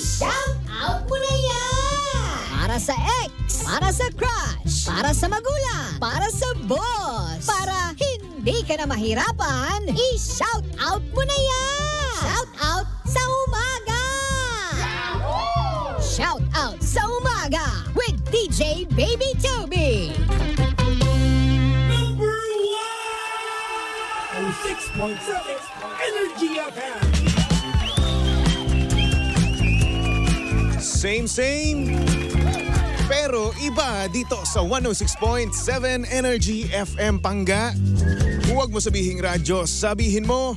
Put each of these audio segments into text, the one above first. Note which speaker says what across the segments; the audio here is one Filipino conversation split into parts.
Speaker 1: I-shout out mo na yan!
Speaker 2: Para sa ex, para sa crush, para sa magulang, para sa boss, para hindi ka na mahirapan, i-shout out mo na yan! Shout out sa umaga! Shout out sa umaga with DJ Baby Toby!
Speaker 3: Number 1! 6.7 Energy FM.
Speaker 4: Same, pero iba dito sa 106.7 Energy FM Pangga. Huwag mo sabihing radyo, sabihin mo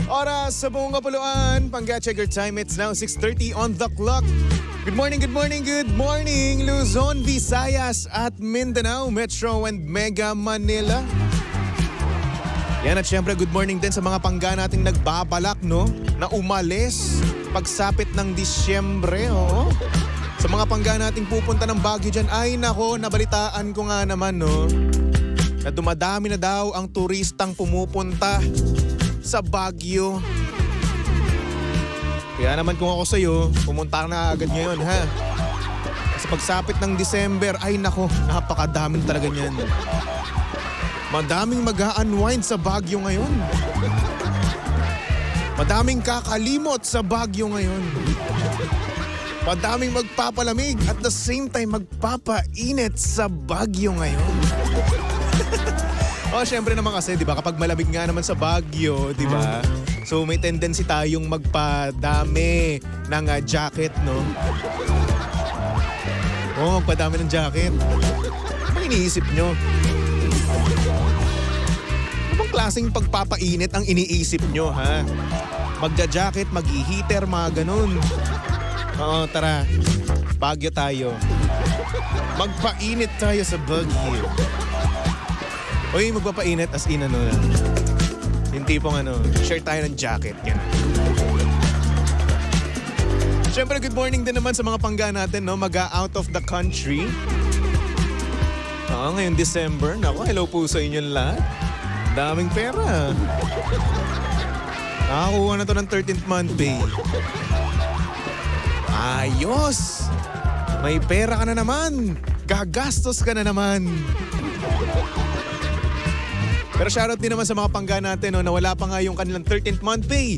Speaker 4: oras sa buong kapuluan. Pangga, check your time. It's now 6:30 on the clock. Good morning, Luzon, Visayas at Mindanao, Metro and Mega Manila. Yan at syempre good morning din sa mga pangga nating nagbabalak no na umalis pagsapit ng Disyembre. Oo. Sa mga pangga nating pupunta ng Baguio dyan, ay nako, nabalitaan ko nga naman no na dumadami na daw ang turistang pumupunta sa Baguio. Kaya naman kung ako sa'yo, pumunta ka na agad ngayon ha. Sa pagsapit ng December, ay nako, napakadaming talaga niyan. Madaming mag-a-unwind sa Baguio ngayon. Madaming kakalimot sa Baguio ngayon. Madaming magpapalamig at the same time magpapainit sa Baguio ngayon. Syempre naman kasi, di ba, kapag malamig nga naman sa Baguio, di ba? So may tendency tayong magpadami ng jacket, no? Magpadami ng jacket. Ano iniisip nyo? Anong klaseng pagpapainit ang iniisip nyo, ha? Magja-jacket, mag-i-heater, mga ganun. Oo, tara. Baguio tayo. Magpainit tayo sa Baguio. Uy, magpapainit as in ano na. Yung tipong share tayo ng jacket. Yan. Siyempre, good morning din naman sa mga pangga natin, no? Mag-out of the country. Ngayon December. Naku, hello po sa inyo lahat. Daming pera. Nakakuha na to ng 13th month pay. Ayos! May pera ka na naman. Gagastos ka na naman. Pero shoutout din naman sa mga pangga natin, no, na wala pa nga yung kanilang 13th month pay.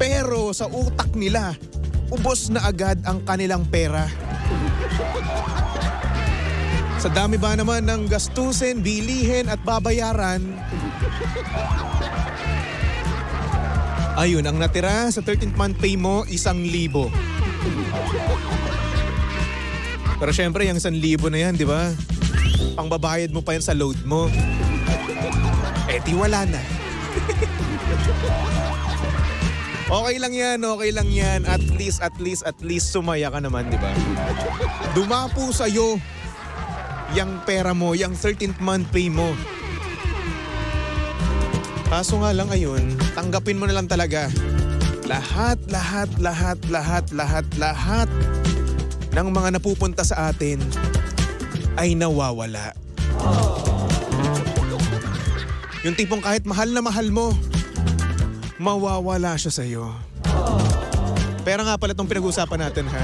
Speaker 4: Pero sa utak nila, ubos na agad ang kanilang pera. Sa dami ba naman ng gastusin, bilihin at babayaran, ayun, ang natira sa 13th month pay mo, 1,000. Pero syempre, yung 1,000 na yan, di ba? Pangbabayad mo pa yan sa load mo. Di wala na. Okay lang yan. At least sumaya ka naman, di ba? Dumapo sa'yo yung pera mo, yung 13th month pay mo. Kaso nga lang ayun, tanggapin mo na lang talaga. Lahat ng mga napupunta sa atin ay nawawala. Yung tipong kahit mahal na mahal mo, mawawala siya sa'yo. Pera nga pala itong pinag-uusapan natin, ha?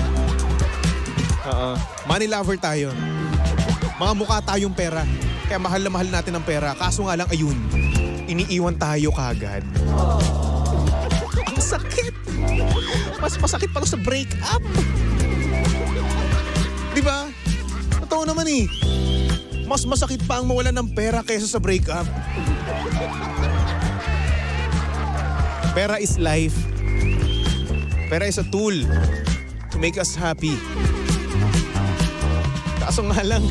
Speaker 4: Money lover tayo. Mga mukha tayong pera. Kaya mahal na mahal natin ang pera. Kaso nga lang, ayun, iniiwan tayo kagad. Ang sakit! Mas masakit pa sa break-up. Diba? Totoo naman eh. Mas masakit pa ang mawalan ng pera kaysa sa breakup. Pera is life. Pera is a tool to make us happy. Kaso nga lang,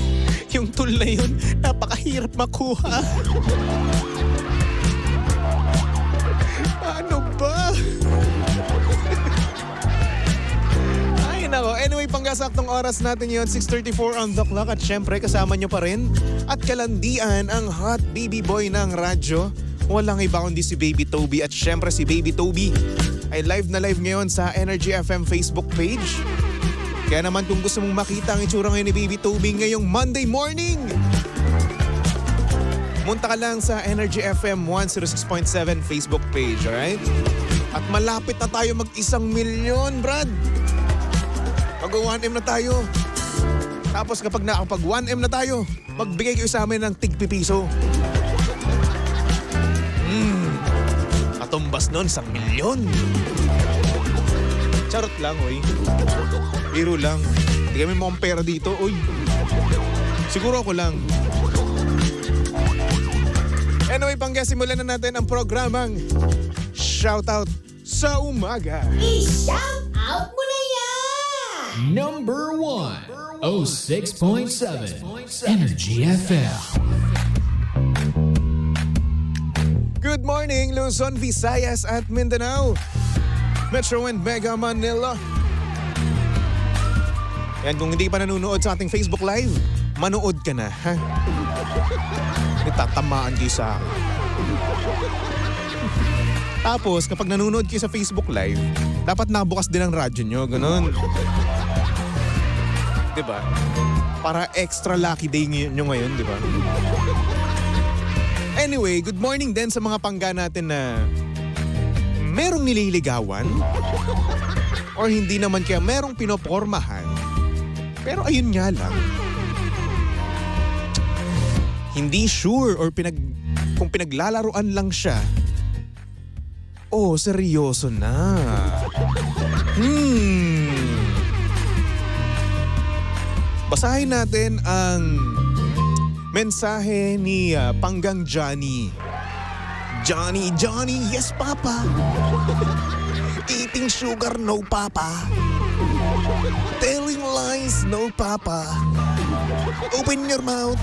Speaker 4: yung tool na yun, napakahirap makuha. Ano ba? Ay nako, anyway, panggasaktong oras natin yun, 6:34 on the clock. At syempre, kasama nyo pa rin at kalandian ang hot baby boy ng radyo. Walang iba kundi si Baby Toby. At syempre si Baby Toby ay live na live ngayon sa Energy FM Facebook page. Kaya naman kung gusto mong makita ang itsura ngayon ni Baby Toby ngayong Monday morning, munta ka lang sa Energy FM 106.7 Facebook page, alright? At malapit na tayo mag 1,000,000, Brad. Mag-1M na tayo. Tapos kapag nakapag 1M na tayo, magbigay kayo sa amin ng tig-pipiso. Katumbas nun, 1,000,000. Charot lang, oy. Biro lang. Hindi kami mukhang pera dito, oy. Siguro ako lang. Anyway, simulan na natin ang programang Shoutout sa Umaga.
Speaker 1: I-shout out mo na yan!
Speaker 5: Number 1, 06.7 Energy FM.
Speaker 4: Good morning, Luzon, Visayas at Mindanao. Metro and Mega Manila. Yan, kung hindi pa nanonood sa ating Facebook Live, manood ka na, ha? Itatamaan kayo sa akin. Tapos, kapag nanonood kayo sa Facebook Live, dapat nabukas din ang radyo nyo, ganun. Diba? Para extra lucky day nyo ngayon, diba? Anyway, good morning din sa mga pangga natin na merong nililigawan or hindi naman kaya merong pinopormahan. Pero ayun nga lang, hindi sure or kung pinaglalaruan lang siya o seryoso na. Basahin natin ang mensahe ni Panggang Johnny. Johnny, yes papa. Eating sugar, no papa. Telling lies, no papa. Open your mouth.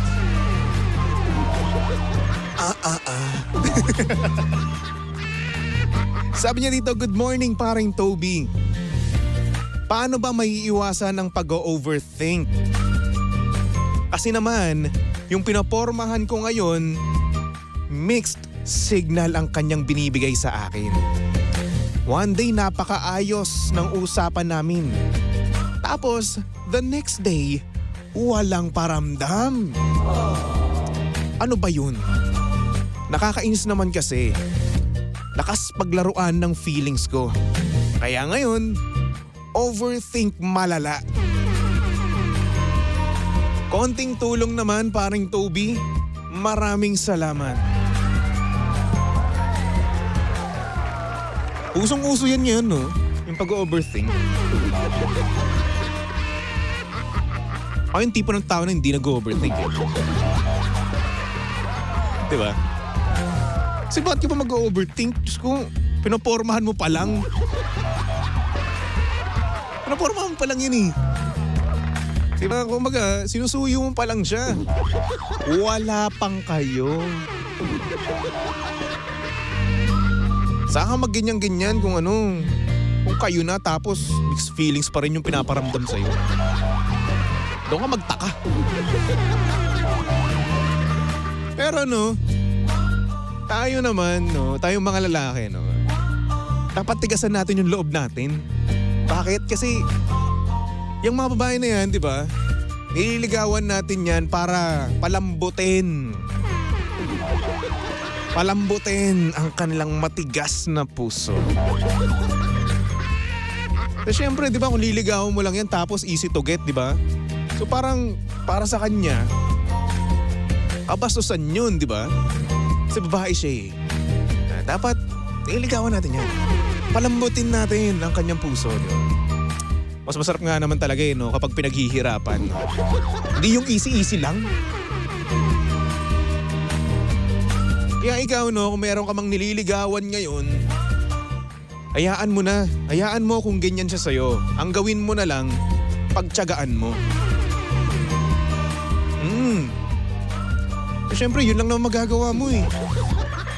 Speaker 4: Sabi niya dito, good morning paring Toby. Paano ba maiiwasan ang pag-overthink? Kasi naman, yung pinapormahan ko ngayon, mixed signal ang kanyang binibigay sa akin. One day napakaayos ng usapan namin. Tapos, the next day, walang paramdam. Ano ba yun? Nakakainis naman kasi. Lakas paglaruan ng feelings ko. Kaya ngayon, overthink malala. Konting tulong naman paring Toby. Maraming salamat. Usong-uso yan ngayon, no? Yung pag-overthink. Ako yung tipo ng tao na hindi nag-overthink. Diba? Kasi bakit ka pa mag-overthink? Diyos ko, pinapormahan mo pa lang. Pinapormahan mo pa lang yun eh. Diba? Kumbaga, sinusuyo mo pa lang siya. Wala pang kayo. Saka mag-ganyan-ganyan kung kung kayo na tapos mixed feelings pa rin yung pinaparamdam sa'yo. Doon ka magtaka. Pero tayo naman, tayong mga lalaki, dapat tigasan natin yung loob natin. Bakit? Kasi yung mga babae na yan, di ba? Nililigawan natin yan para palambutin. Palambutin ang kanilang matigas na puso. So syempre, di ba, kung liligawan mo lang yan tapos easy to get, di ba? So parang para sa kanya, kabastusan yun, di ba? Kasi babae siya eh. Dapat nililigawan natin yan. Palambutin natin ang kanyang puso, di ba? Mas masarap nga naman talaga kapag pinaghihirapan. Hindi yung easy-easy lang. Kaya ikaw, kung meron ka mang nililigawan ngayon, hayaan mo na. Hayaan mo kung ganyan siya sa'yo. Ang gawin mo na lang, pagtiyagaan mo. Siyempre, yun lang naman magagawa mo eh.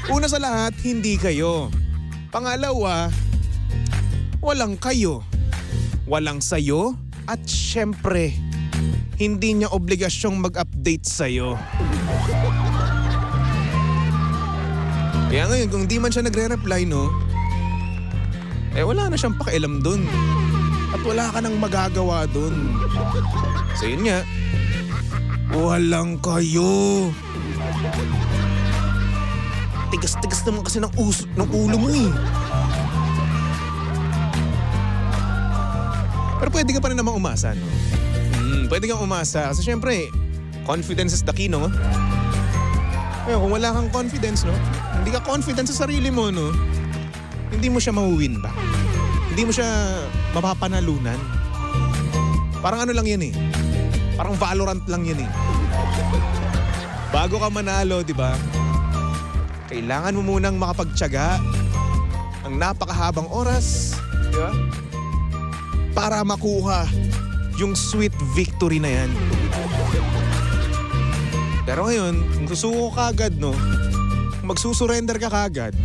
Speaker 4: Una sa lahat, hindi kayo. Pangalawa, walang kayo. Walang sayo. At siyempre, hindi niya obligasyong mag-update sa'yo. Kaya ngayon, kung di man siya nagre-reply, wala na siyang pakialam dun. At wala ka nang magagawa dun. So yun nga, walang kayo. Tigas-tigas naman kasi ng ulo mo eh. Pero pwede ka pa rin namang umasa, no? Pwede kang umasa. Kasi syempre, confidence is the key, no? Kaya kung wala kang confidence, no? Hindi ka confident sa sarili mo, no? Hindi mo siya mawin ba? Hindi mo siya mapapanalunan. Parang ano lang yan eh. Parang Valorant lang yan eh. Bago ka manalo, di ba? Kailangan mo munang makapagtiyaga ang napakahabang oras, di ba? Para makuha yung sweet victory na yan. Pero ngayon, kung susuko ka agad, no? Kung magsusurrender ka kagad,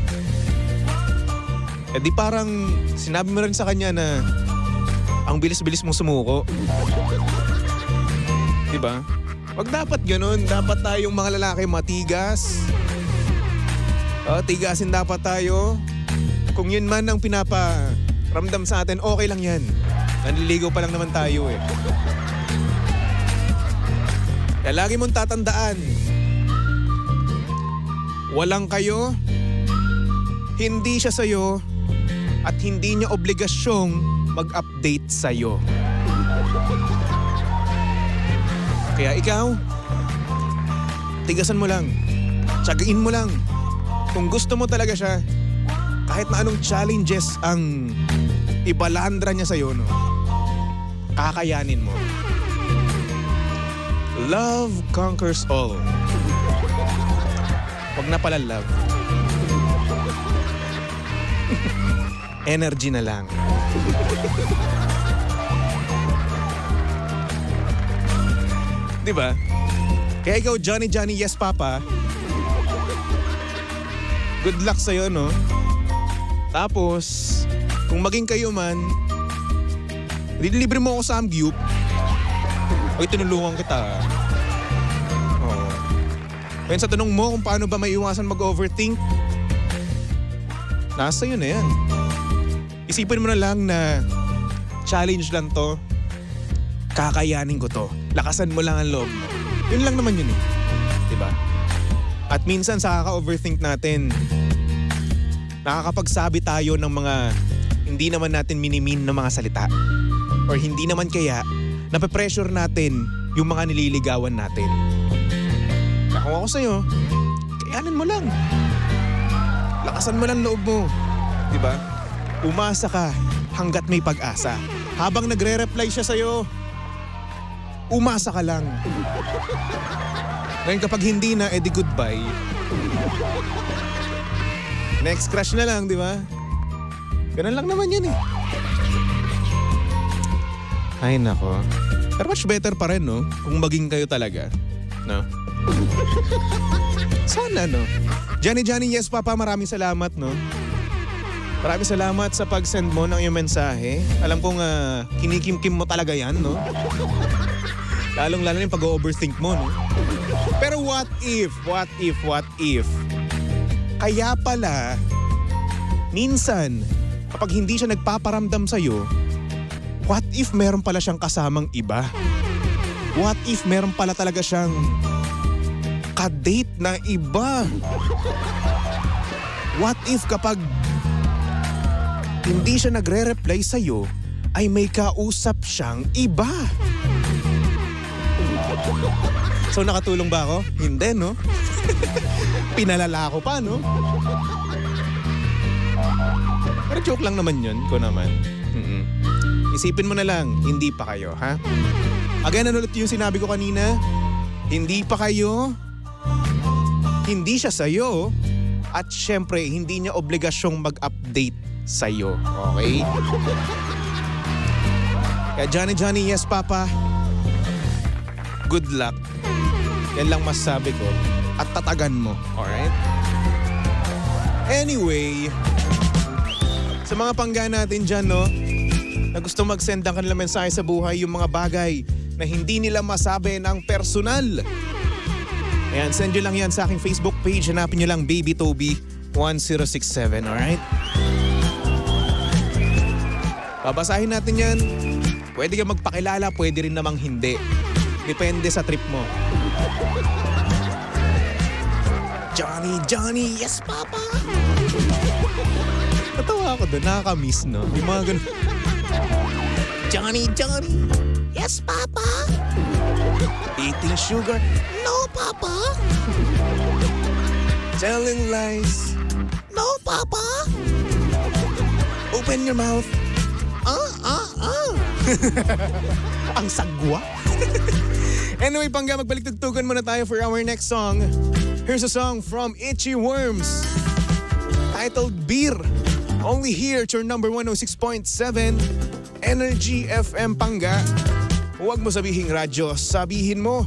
Speaker 4: eh di parang sinabi mo rin sa kanya na ang bilis-bilis mong sumuko. Diba? Wag dapat ganun. Dapat tayong mga lalaki matigas. Tigasin dapat tayo. Kung yun man ang pinaparamdam sa atin, okay lang yan. Nanliligaw pa lang naman tayo eh. Kaya lagi mong tatandaan, walang kayo, hindi siya sa'yo, at hindi niya obligasyong mag-update sa'yo. Kaya ikaw, tigasan mo lang, tiyagain mo lang. Kung gusto mo talaga siya, kahit na anong challenges ang ibalandra niya sa'yo, no? Kakayanin mo. Love conquers all. Wag na pala love. Energy na lang. Diba? Kaya ikaw, Johnny, yes papa. Good luck sa'yo, no? Tapos, kung maging kayo man, libre mo ako sa Amgyup. Oy, tinulungan kita. Oo. Ngayon sa tanong mo kung paano ba maiiwasan mag-overthink, nasa yun na yan. Isipin mo na lang na challenge lang to. Kakayanin ko to. Lakasan mo lang ang loob mo. Yun lang naman yun eh. Diba? At minsan sa kaka-overthink natin, nakakapagsabi tayo ng mga hindi naman natin minimin na mga salita. Or hindi naman kaya nape-pressure natin yung mga nililigawan natin. Kung ako sa'yo, kayanin mo lang. Lakasan mo lang loob mo. Diba? Umasa ka hanggat may pag-asa. Habang nagre-reply siya sa'yo, umasa ka lang. Ngayon kapag hindi na, edi goodbye. Next crush na lang, di ba? Ganun lang naman yun eh. Ay nako. Pero much better pa rin, no? Kung maging kayo talaga. No? Sana, no? Johnny, yes papa, maraming salamat, no? Maraming salamat sa pag-send mo ng iyong mensahe. Alam kong kinikim-kim mo talaga yan, no? Lalong-lalo yung pag-overthink mo, no? Pero what if? Kaya pala, minsan, kapag hindi siya nagpaparamdam sa'yo, what if meron pala siyang kasamang iba? What if meron pala talaga siyang ka-date na iba? What if kapag hindi siya nagre-reply sa'yo, ay may kausap siyang iba? So nakatulong ba ako? Hindi, no? Pinalala ko pa, no? Pero joke lang naman yun, ko naman. Isipin mo na lang, hindi pa kayo, ha? Again, ano ulit yung sinabi ko kanina? Hindi pa kayo, hindi siya sa'yo, at syempre, hindi niya obligasyong mag-update sa'yo, okay? Kaya Johnny, yes papa, good luck. Yan lang masasabi ko. At tatagan mo, alright? Anyway, sa mga pangga natin dyan, no? Na gusto mag-send ng kanilang mensahe sa buhay, yung mga bagay na hindi nila masabi ng personal. Ayan, send nyo lang yan sa aking Facebook page. Hanapin nyo lang Baby Toby 1067, alright? Babasahin natin yan. Pwede ka magpakilala, pwede rin namang hindi. Depende sa trip mo. Johnny, yes papa! Natawa ako doon, nakaka-miss, no? Yung mga ganun. Johnny.
Speaker 6: Yes, Papa.
Speaker 4: Eating sugar.
Speaker 6: No, Papa.
Speaker 4: Telling lies.
Speaker 6: No, Papa.
Speaker 4: Open your mouth.
Speaker 6: Ang sagwa.
Speaker 4: Anyway, Pangga, magbalik tugtugan muna tayo for our next song. Here's a song from Itchy Worms titled Beer. Only here at your number 106.7 Energy FM, Pangga. Huwag mo sabihing radyo, sabihin mo